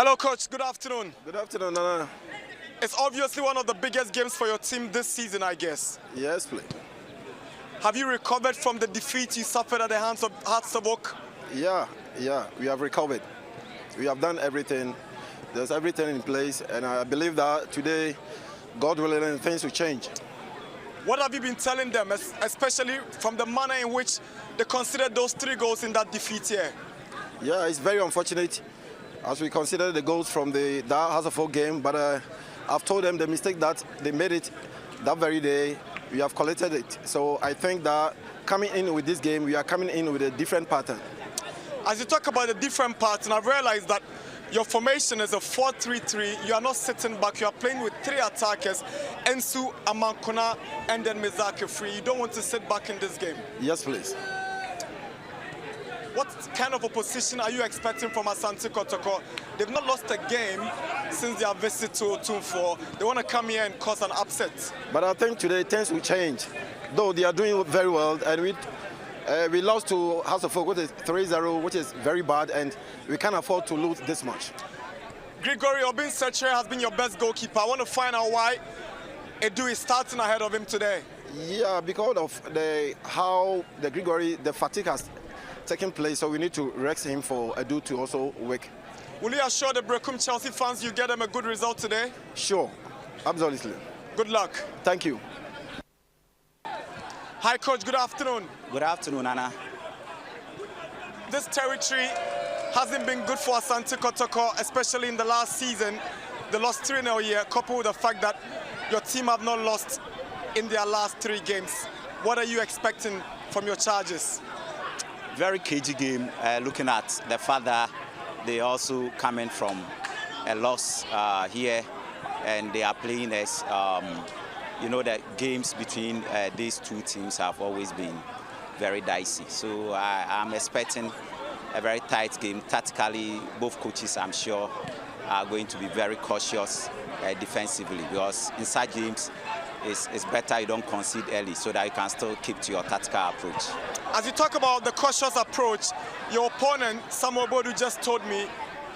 Hello, Coach. Good afternoon. Good afternoon, Nana. It's obviously one of the biggest games for your team this season, I guess. Yes, please. Have you recovered from the defeat you suffered at the hands of Hearts of Oak? Yeah, we have recovered. We have done everything. There's everything in place, and I believe that today, God willing, things will change. What have you been telling them, especially from the manner in which they considered those 3 goals in that defeat here? Yeah, it's very unfortunate as we consider the goals from that Hearts of Oak game, but I've told them the mistake that they made it that very day, we have collected it. So I think that coming in with this game, we are coming in with a different pattern. As you talk about the different pattern, I've realized that your formation is a 4-3-3. You are not sitting back. You are playing with 3 attackers, Ensu, Amankona, and then Mezake Free. You don't want to sit back in this game. Yes, please. What kind of opposition are you expecting from Asante Kotoko? They've not lost a game since their visit to Otumfuo. They want to come here and cause an upset. But I think today things will change. Though they are doing very well, and we lost to Hearts of Oak, which is 3-0, which is very bad, and we can't afford to lose this much. Gregory Obinseche has been your best goalkeeper. I want to find out why Edu is starting ahead of him today. Yeah, because of how the fatigue has taken place, so we need to rest him for Edu to also work. Will you assure the Berekum Chelsea fans you get them a good result today? Sure, absolutely. Good luck. Thank you. Hi, Coach. Good afternoon. Good afternoon, Anna. This territory hasn't been good for Asante Kotoko, especially in the last season. They lost 3-0 here, coupled with the fact that your team have not lost in their last 3 games. What are you expecting from your charges? Very cagey game, looking at the fact that they also coming from a loss here, and they are playing as, you know, the games between these 2 teams have always been very dicey. So I'm expecting a very tight game. Tactically, both coaches, I'm sure, are going to be very cautious defensively, because in such games, it's better you don't concede early so that you can still keep to your tactical approach. As you talk about the cautious approach, your opponent, Samuel Bodu, just told me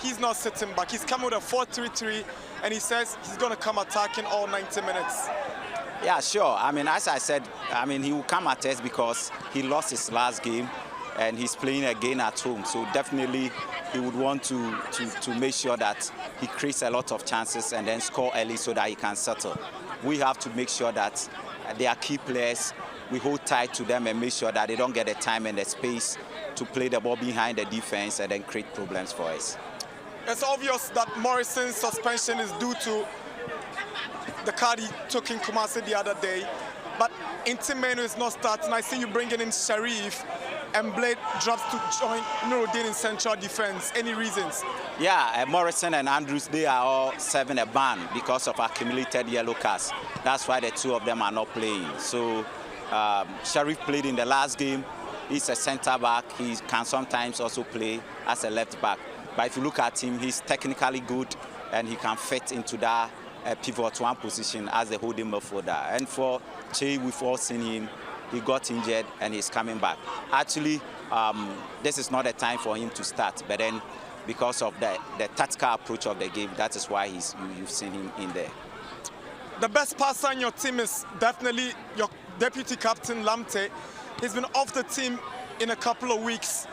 he's not sitting back. He's coming with a 4-3-3, and he says he's going to come attacking all 90 minutes. Yeah, sure. I mean, as I said, I mean, he will come at us because he lost his last game and he's playing again at home. So definitely he would want to make sure that he creates a lot of chances and then score early so that he can settle. We have to make sure that they are key players. We hold tight to them and make sure that they don't get the time and the space to play the ball behind the defense and then create problems for us. It's obvious that Morrison's suspension is due to the card he took in Kumasi the other day, but Intimeno is not starting. I see you bringing in Sharif, and Blade drops to join Nuruddin in central defense. Any reasons? Yeah, Morrison and Andrews, they are all serving a ban because of accumulated yellow cards. That's why the 2 of them are not playing. So Sharif played in the last game. He's a center back. He can sometimes also play as a left back. But if you look at him, he's technically good and he can fit into that pivot 1 position as a holding midfielder. And for Che, we've all seen him. He got injured and he's coming back. Actually, this is not a time for him to start, but then because of the tactical approach of the game, that is why you've seen him in there. The best passer in your team is definitely your deputy captain, Lamte. He's been off the team in a couple of weeks.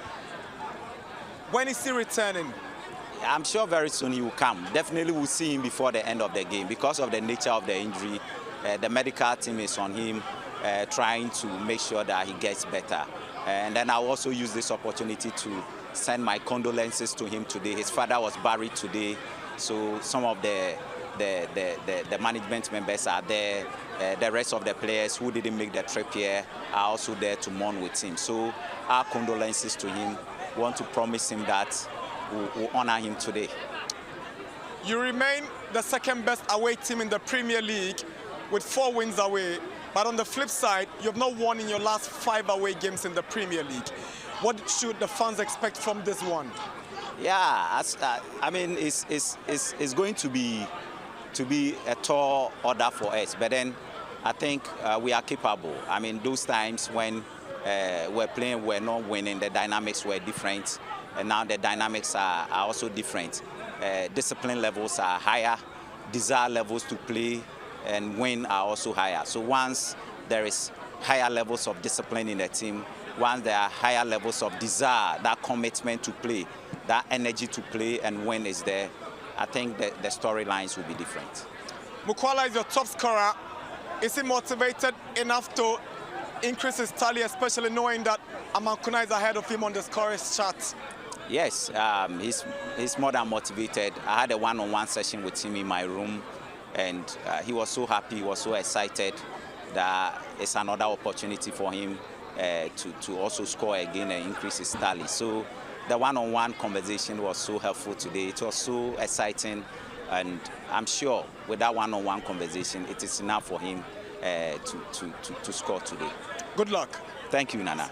When is he returning? I'm sure very soon he will come. Definitely we'll see him before the end of the game. Because of the nature of the injury, the medical team is on him, trying to make sure that he gets better. And then I'll also use this opportunity to send my condolences to him today. His father was buried today, so some of the management members are there. The rest of the players who didn't make the trip here are also there to mourn with him. So our condolences to him. We want to promise him that we'll honor him today. You remain the 2nd best away team in the Premier League with 4 wins away. But on the flip side, you have not won in your last 5 away games in the Premier League. What should the fans expect from this one? Yeah, I mean, it's going to be a tall order for us. But then I think we are capable. I mean, those times when we're playing, we're not winning, the dynamics were different. And now the dynamics are also different. discipline levels are higher, desire levels to play and win are also higher. So once there is higher levels of discipline in the team, once there are higher levels of desire, that commitment to play, that energy to play and win is there, I think that the storylines will be different. Mukwala is your top scorer. Is he motivated enough to increase his tally, especially knowing that Amankuna is ahead of him on the scorers chart? Yes, he's more than motivated. I had a one-on-one session with him in my room, and he was so happy, he was so excited that it's another opportunity for him to also score again and increase his tally. So the one-on-one conversation was so helpful today. It was so exciting, and I'm sure with that one-on-one conversation, it is enough for him to score today. Good luck. Thank you, Nana.